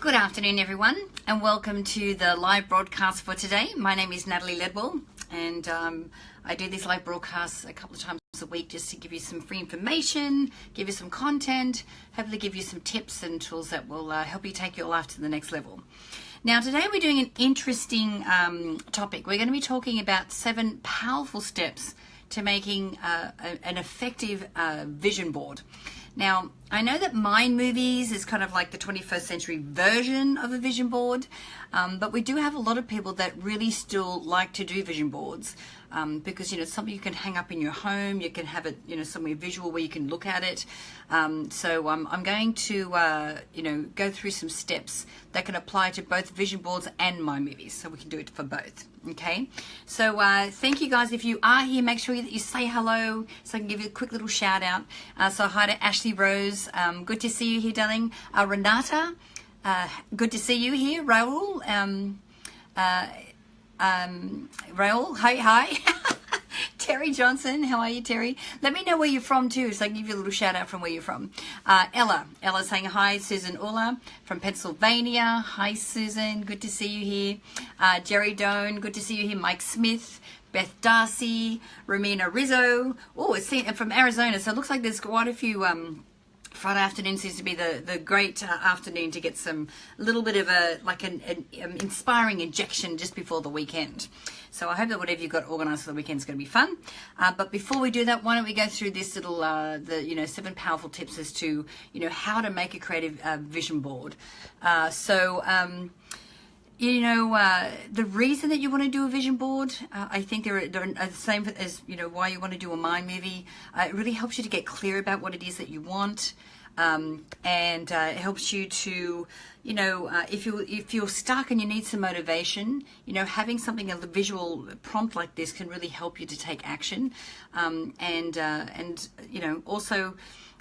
Good afternoon, everyone, and welcome to the live broadcast for today. My name is Natalie Ledwell, and I do these live broadcasts a couple of times a week just to give you some free information, give you some content, hopefully give you some tips and tools that will help you take your life to the next level. Now, today we're doing an interesting topic. We're going to be talking about 7 powerful steps to making an effective vision board. Now, I know that Mind Movies is kind of like the 21st century version of a vision board, but we do have a lot of people that really still like to do vision boards because, it's something you can hang up in your home. You can have it, somewhere visual where you can look at it. So I'm going to, go through some steps that can apply to both vision boards and Mind Movies, so we can do it for both. Okay, so thank you guys. If you are here, make sure that you say hello so I can give you a quick little shout out. So hi to Ashley Rose. Good to see you here, darling. Renata, good to see you here. Raul, Raul, hi. Terry Johnson, how are you, Terry? Let me know where you're from too, so I can give you a little shout out from where you're from. Ella saying hi. Susan Ulla from Pennsylvania. Hi, Susan. Good to see you here. Jerry Doan, good to see you here. Mike Smith, Beth Darcy, Romina Rizzo. Oh, it's from Arizona, so it looks like there's quite a few. Friday afternoon seems to be the great afternoon to get a little bit of an inspiring injection just before the weekend. So I hope that whatever you've got organised for the weekend is going to be fun. But before we do that, why don't we go through this little 7 powerful tips as to how to make a creative vision board. The reason that you want to do a vision board, I think they're the same as, why you want to do a Mind Movie. It really helps you to get clear about what it is that you want. And it helps you to, if you're stuck and you need some motivation, having something, a visual prompt like this can really help you to take action. Also,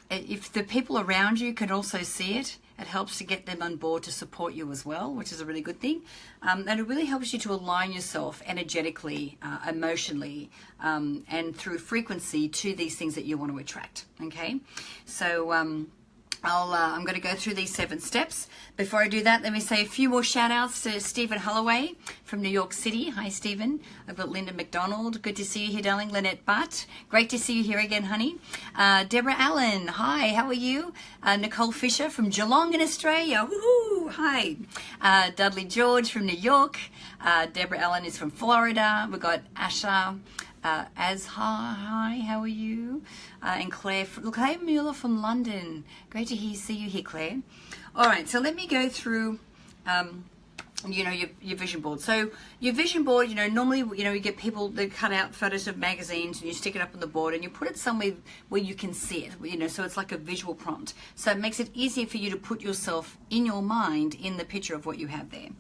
if the people around you can also see it, it helps to get them on board to support you as well, which is a really good thing. And it really helps you to align yourself energetically, emotionally, and through frequency to these things that you want to attract. Okay, so I'm going to go through these 7 steps. Before I do that, let me say a few more shout outs to Stephen Holloway from New York City. Hi, Stephen. I've got Linda McDonald. Good to see you here, darling. Lynette Butt. Great to see you here again, honey. Deborah Allen. Hi, how are you? Nicole Fisher from Geelong in Australia. Woohoo! Hi. Dudley George from New York. Deborah Allen is from Florida. We've got Asha. Hi, how are you? And Claire Mueller from London. Great to see you here, Claire. All right, so let me go through, your vision board. So your vision board, normally, you get people that cut out photos of magazines and you stick it up on the board and you put it somewhere where you can see it, so it's like a visual prompt. So it makes it easier for you to put yourself in your mind in the picture of what you have there.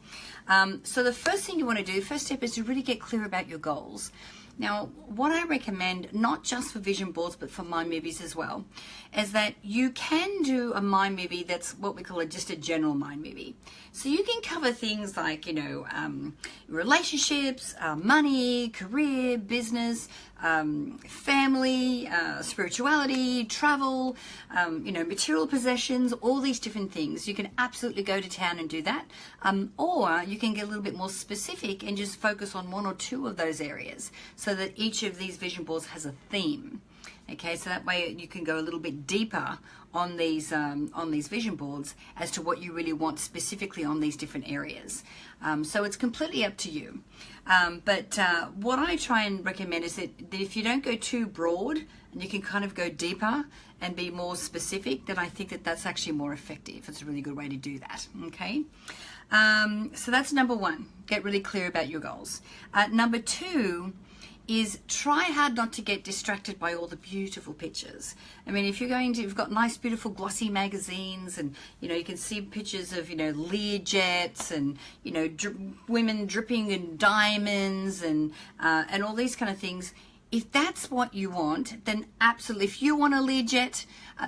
So the first thing you want to do, first step is to really get clear about your goals. Now, what I recommend, not just for vision boards, but for Mind Movies as well, is that you can do a Mind Movie that's what we call just a general Mind Movie. So you can cover things like, relationships, money, career, business, family, spirituality, travel, material possessions, all these different things. You can absolutely go to town and do that. Or you can get a little bit more specific and just focus on 1 or 2 of those areas so that each of these vision boards has a theme. Okay, so that way you can go a little bit deeper on these vision boards as to what you really want specifically on these different areas. So it's completely up to you. But what I try and recommend is that if you don't go too broad and you can kind of go deeper and be more specific, then I think that that's actually more effective. It's a really good way to do that. Okay. So that's number 1. Get really clear about your goals. Number 2 is try hard not to get distracted by all the beautiful pictures. I mean, if you've got nice, beautiful, glossy magazines, and you can see pictures of Lear jets and women dripping in diamonds and all these kind of things. if that's what you want, then absolutely. If you want a Learjet,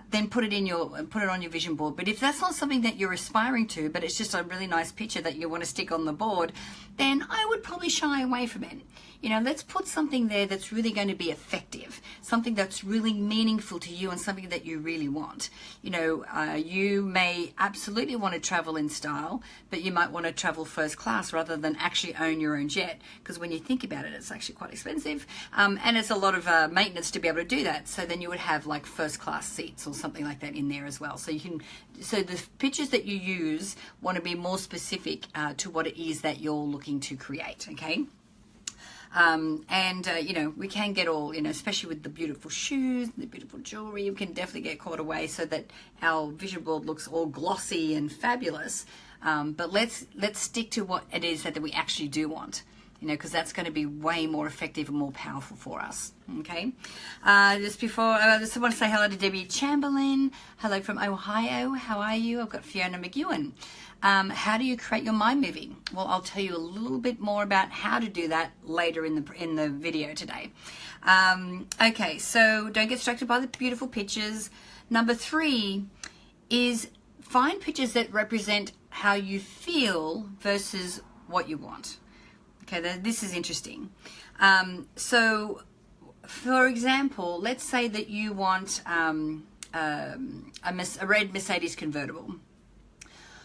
then put it on your vision board. But if that's not something that you're aspiring to, but it's just a really nice picture that you want to stick on the board, then I would probably shy away from it. You know, let's put something there that's really going to be effective, something that's really meaningful to you and something that you really want. You know, you may absolutely want to travel in style, but you might want to travel first class rather than actually own your own jet, because when you think about it, it's actually quite expensive, and it's a lot of maintenance to be able to do that. So then you would have like first class seats or something like that in there as well. So so the pictures that you use want to be more specific to what it is that you're looking to create, okay? You know, we can get all, you know, especially with the beautiful shoes, the beautiful jewelry, you can definitely get caught away so that our vision board looks all glossy and fabulous. But let's stick to what it is that we actually do want, you know, because that's going to be way more effective and more powerful for us. Okay. Just before, I just want to say hello to Debbie Chamberlain. Hello from Ohio. How are you? I've got Fiona McEwen. How do you create your mind movie? Well, I'll tell you a little bit more about how to do that later in the video today. Okay, so don't get distracted by the beautiful pictures. Number 3 is find pictures that represent how you feel versus what you want. Okay, this is interesting. So, for example, let's say that you want a red Mercedes convertible.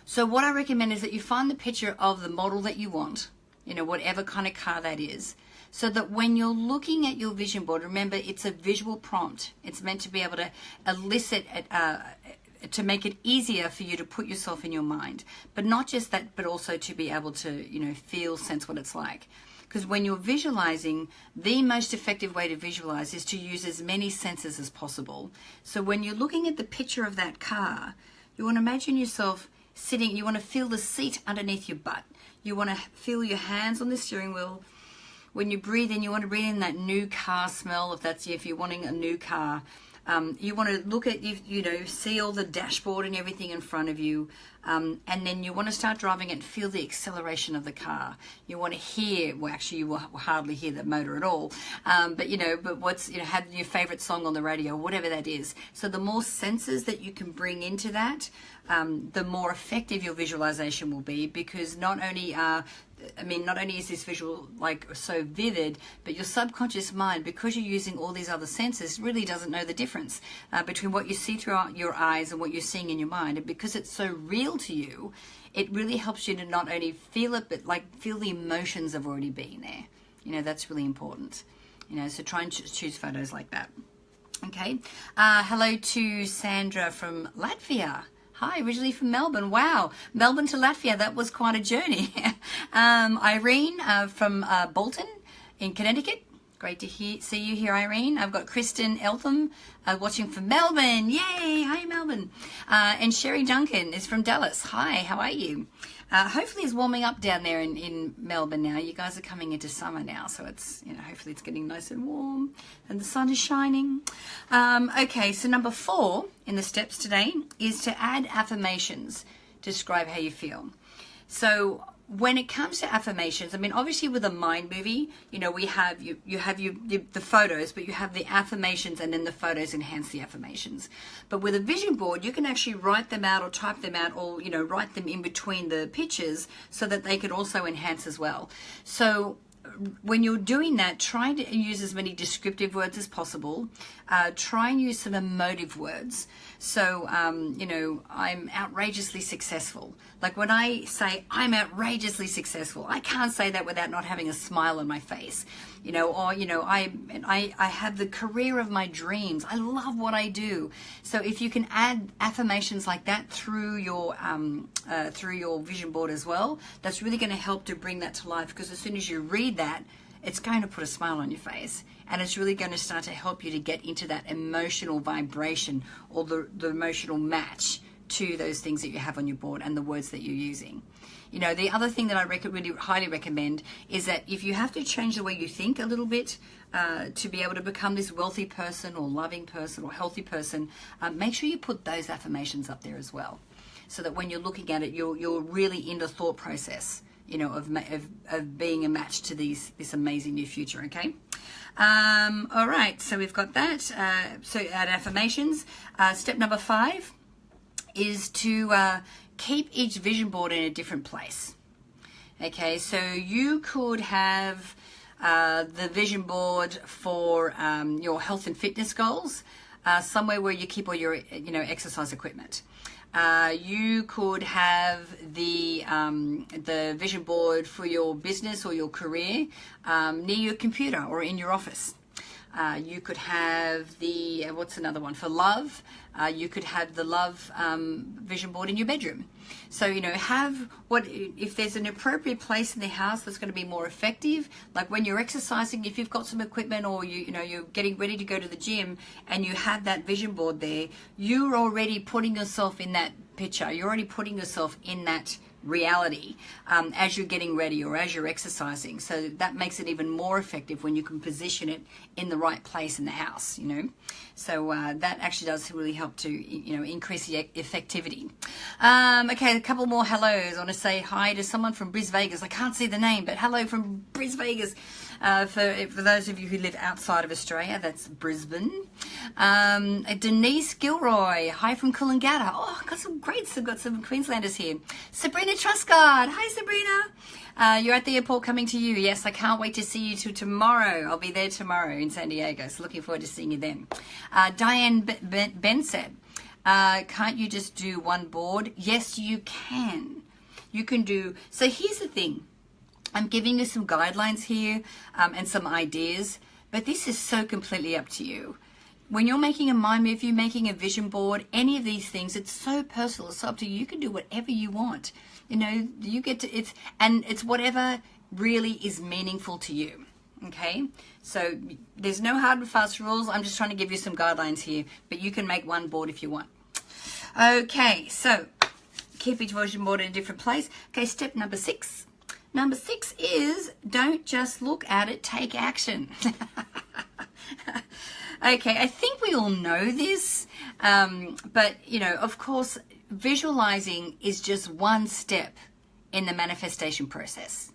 So what I recommend is that you find the picture of the model that you want, you know, whatever kind of car that is, so that when you're looking at your vision board, remember it's a visual prompt. It's meant to be able to elicit, to make it easier for you to put yourself in your mind. But not just that, but also to be able to, you know, feel, sense what it's like. Because when you're visualizing, the most effective way to visualize is to use as many senses as possible. So when you're looking at the picture of that car, you want to imagine yourself sitting, you want to feel the seat underneath your butt. You want to feel your hands on the steering wheel. When you breathe in, you want to breathe in that new car smell, if you're wanting a new car. You want to look at, you know, see all the dashboard and everything in front of you. And then you want to start driving it and feel the acceleration of the car. You want to hear, well, actually you will hardly hear the motor at all. But what's, you know, have your favorite song on the radio, whatever that is. So the more senses that you can bring into that, the more effective your visualization will be, because not only is this visual like so vivid, but your subconscious mind, because you're using all these other senses, really doesn't know the difference between what you see through your eyes and what you're seeing in your mind. And because it's so real to you, it really helps you to not only feel it, but like feel the emotions of already being there. You know, that's really important. You know, so try and choose photos like that. Okay. Hello to Sandra from Latvia. Hi, originally from Melbourne. Wow, Melbourne to Latvia, that was quite a journey. Irene from Bolton in Connecticut. Great to see you here, Irene. I've got Kristen Eltham watching from Melbourne. Yay, hi Melbourne. And Sherry Duncan is from Dallas. Hi, how are you? Hopefully it's warming up down there in Melbourne now. You guys are coming into summer now, so it's, you know, hopefully it's getting nice and warm and the sun is shining. Okay, so number 4 in the steps today is to add affirmations to describe how you feel. So when it comes to affirmations, I mean, obviously with a mind movie, you know, we have the photos, but you have the affirmations, and then the photos enhance the affirmations. But with a vision board, you can actually write them out or type them out, or, you know, write them in between the pictures so that they can also enhance as well. So when you're doing that, try to use as many descriptive words as possible. Try and use some emotive words. So, you know, I'm outrageously successful. Like when I say I'm outrageously successful, I can't say that without not having a smile on my face. You know, or, you know, I have the career of my dreams. I love what I do. So if you can add affirmations like that through your vision board as well, that's really going to help to bring that to life, because as soon as you read that, it's going to put a smile on your face, and it's really going to start to help you to get into that emotional vibration, or the emotional match to those things that you have on your board and the words that you're using. You know, the other thing that I really highly recommend is that if you have to change the way you think a little bit to be able to become this wealthy person or loving person or healthy person, make sure you put those affirmations up there as well, so that when you're looking at it, you're really in the thought process, you know, of being a match to this amazing new future. Okay. All right, so we've got that. So add affirmations. Step number 5 is to keep each vision board in a different place. Okay, so you could have the vision board for your health and fitness goals somewhere where you keep all your exercise equipment. You could have the vision board for your business or your career near your computer or in your office. You could have the, what's another one, for love? You could have the love vision board in your bedroom. So, have if there's an appropriate place in the house that's going to be more effective, like when you're exercising, if you've got some equipment or you're getting ready to go to the gym and you have that vision board there, you're already putting yourself in that picture. You're already putting yourself in that reality as you're getting ready or as you're exercising. So that makes it even more effective when you can position it in the right place in the house, So that actually does really help to, increase the effectivity. Okay, a couple more hellos. I want to say hi to someone from Bris Vegas. I can't see the name, but hello from Bris Vegas. For those of you who live outside of Australia, that's Brisbane. Denise Gilroy, hi from Coolangatta. Oh, I've got some Queenslanders here. Sabrina Truscott, hi Sabrina. You're at the airport coming to you. Yes, I can't wait to see you tomorrow. I'll be there tomorrow in San Diego, so looking forward to seeing you then. Diane Ben said, can't you just do one board? Yes, you can. You can do, so here's the thing. I'm giving you some guidelines here and some ideas, but this is so completely up to you. When you're making a mind map, you're making a vision board, any of these things, it's so personal. It's up to you. You can do whatever you want. You get to, it's whatever really is meaningful to you. Okay? So there's no hard and fast rules. I'm just trying to give you some guidelines here, but you can make one board if you want. Okay, so keep each vision board in a different place. Okay, step number 6. Number 6 is don't just look at it, take action. Okay, I think we all know this, but, of course, visualizing is just one step in the manifestation process.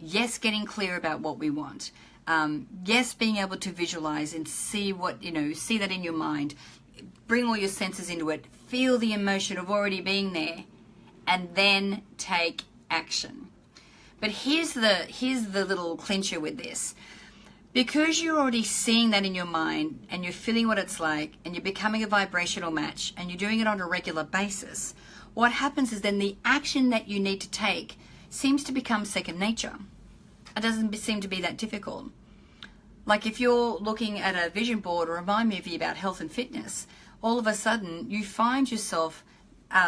Yes, getting clear about what we want. Yes, being able to visualize and see see that in your mind. Bring all your senses into it. Feel the emotion of already being there, and then take action. But here's the little clincher with this. Because you're already seeing that in your mind and you're feeling what it's like and you're becoming a vibrational match and you're doing it on a regular basis, what happens is then the action that you need to take seems to become second nature. It doesn't seem to be that difficult. Like if you're looking at a vision board or a mind movie about health and fitness, all of a sudden you find yourself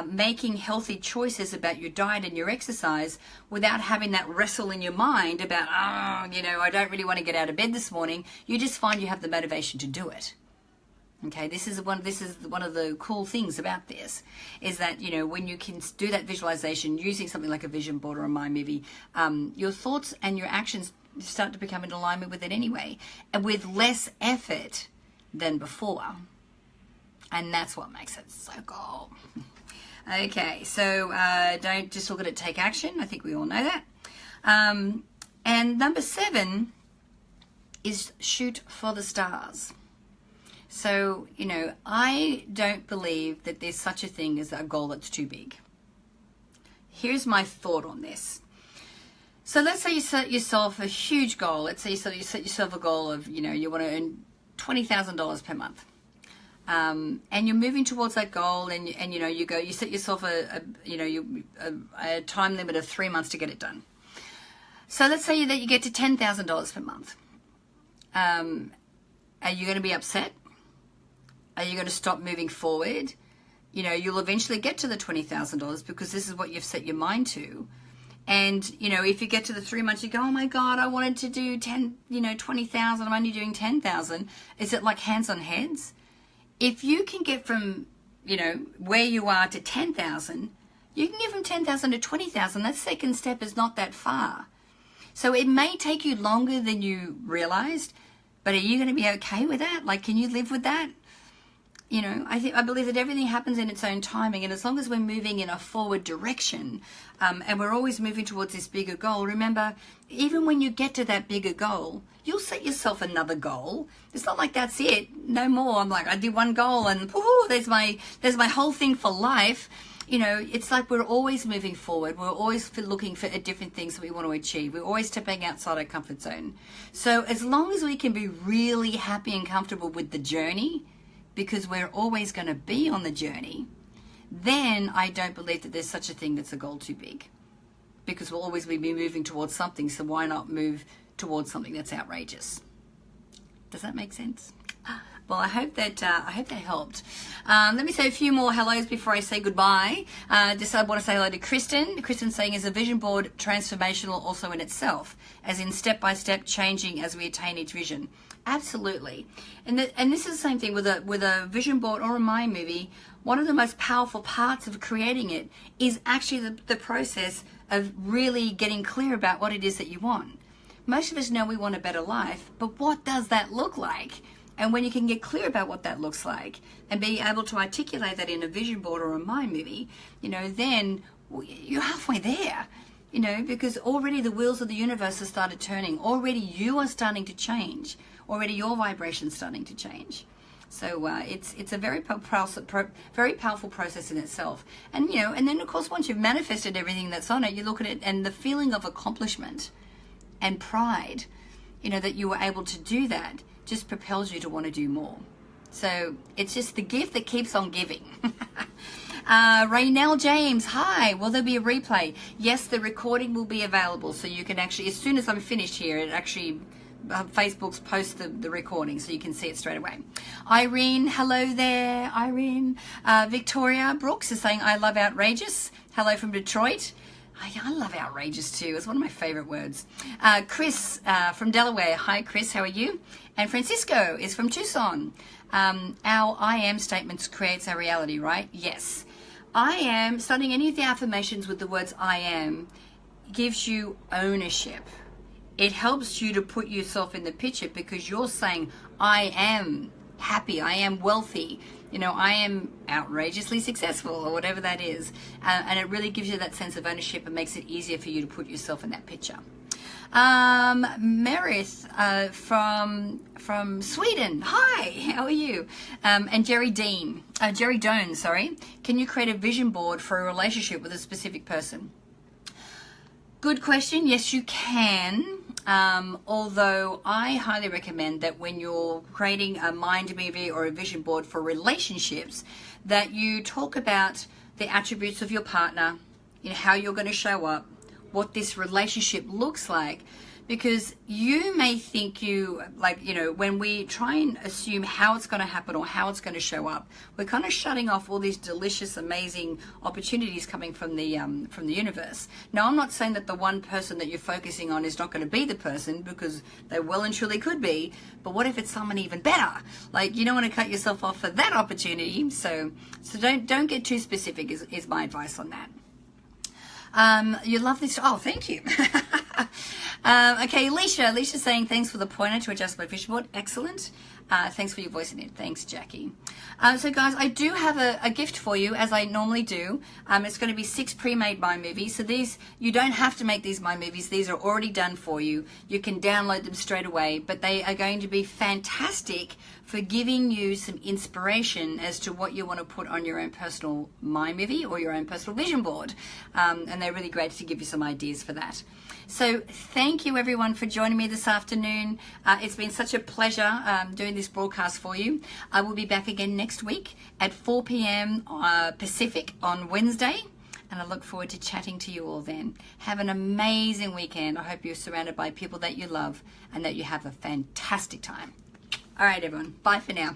making healthy choices about your diet and your exercise without having that wrestle in your mind about, I don't really want to get out of bed this morning. You just find you have the motivation to do it. Okay, this is one of the cool things about this, is that, when you can do that visualization using something like a vision board or a mind movie, your thoughts and your actions start to become in alignment with it anyway, and with less effort than before. And that's what makes it so cool. Okay, so don't just look at it, take action. I think we all know that. And number 7 is shoot for the stars. So, I don't believe that there's such a thing as a goal that's too big. Here's my thought on this. So let's say you set yourself a huge goal. Let's say you set yourself a goal of, you want to earn $20,000 per month. And you're moving towards that goal, and you set yourself a time limit of 3 months to get it done. So let's say that you get to $10,000 per month. Are you going to be upset? Are you going to stop moving forward? You'll eventually get to the $20,000 because this is what you've set your mind to. And, if you get to the 3 months, you go, oh my God, I wanted to do 20,000. I'm only doing 10,000. Is it like hands on heads? If you can get from, where you are to 10,000, you can get from 10,000 to 20,000. That second step is not that far. So it may take you longer than you realized, but are you going to be okay with that? Like, can you live with that? You know, I believe that everything happens in its own timing, and as long as we're moving in a forward direction, and we're always moving towards this bigger goal, remember, even when you get to that bigger goal, you'll set yourself another goal. It's not like that's it, no more. I'm like, I did one goal and woohoo, there's my whole thing for life. You know, it's like we're always moving forward. We're always looking for different things that we want to achieve. We're always stepping outside our comfort zone. So as long as we can be really happy and comfortable with the journey, because we're always going to be on the journey, then I don't believe that there's such a thing that's a goal too big, because we'll always be moving towards something. So why not move towards something that's outrageous? Does that make sense? Well, I hope that helped. Let me say a few more hellos before I say goodbye. I want to say hello to Kristen. Kristen's saying, is a vision board transformational also in itself, as in step-by-step changing as we attain each vision? Absolutely. And this is the same thing with a vision board or a mind movie. One of the most powerful parts of creating it is actually the process of really getting clear about what it is that you want. Most of us know we want a better life, but what does that look like? And when you can get clear about what that looks like and be able to articulate that in a vision board or a mind movie, you know, then you're halfway there, you know, because already the wheels of the universe have started turning. Already you are starting to change. Already your vibration's starting to change. So it's a very powerful process in itself. And, you know, and then of course, once you've manifested everything that's on it, you look at it and the feeling of accomplishment and pride, you know, that you were able to do that just propels you to want to do more. So it's just the gift that keeps on giving. Raynell James, hi, will there be a replay? Yes, the recording will be available, so you can actually, as soon as I'm finished here, it actually, Facebook's post the recording, so you can see it straight away. Irene, hello there, Irene. Victoria Brooks is saying, I love outrageous. Hello from Detroit. I love outrageous too. It's one of my favorite words. Chris from Delaware. Hi, Chris. How are you? And Francisco is from Tucson. Our I am statements creates our reality, right? Yes. I am, starting any of the affirmations with the words I am, gives you ownership. It helps you to put yourself in the picture because you're saying, I am happy, I am wealthy, you know, I am outrageously successful, or whatever that is. And it really gives you that sense of ownership and makes it easier for you to put yourself in that picture. Meredith from Sweden. Hi, how are you? And Jerry Doan, sorry. Can you create a vision board for a relationship with a specific person? Good question. Yes, you can. Although I highly recommend that when you're creating a mind movie or a vision board for relationships, that you talk about the attributes of your partner, you know, how you're going to show up, what this relationship looks like, because you may think when we try and assume how it's going to happen or how it's going to show up, we're kind of shutting off all these delicious, amazing opportunities coming from the universe. Now, I'm not saying that the one person that you're focusing on is not going to be the person, because they well and truly could be, but what if it's someone even better? Like, you don't want to cut yourself off for that opportunity, so don't get too specific is my advice on that. You love this. Oh, thank you. Okay, Alicia's saying, thanks for the pointer to adjust my vision board. Excellent. Thanks for your voice in it. Thanks, Jackie. So guys, I do have a gift for you, as I normally do. It's going to be 6 pre-made mind movies. So these, you don't have to make these mind movies. These are already done for you. You can download them straight away, but they are going to be fantastic for giving you some inspiration as to what you want to put on your own personal mind movie or your own personal vision board. And they're really great to give you some ideas for that. So thank you everyone for joining me this afternoon. It's been such a pleasure doing this broadcast for you. I will be back again next week at 4 p.m. Pacific on Wednesday. And I look forward to chatting to you all then. Have an amazing weekend. I hope you're surrounded by people that you love and that you have a fantastic time. All right, everyone. Bye for now.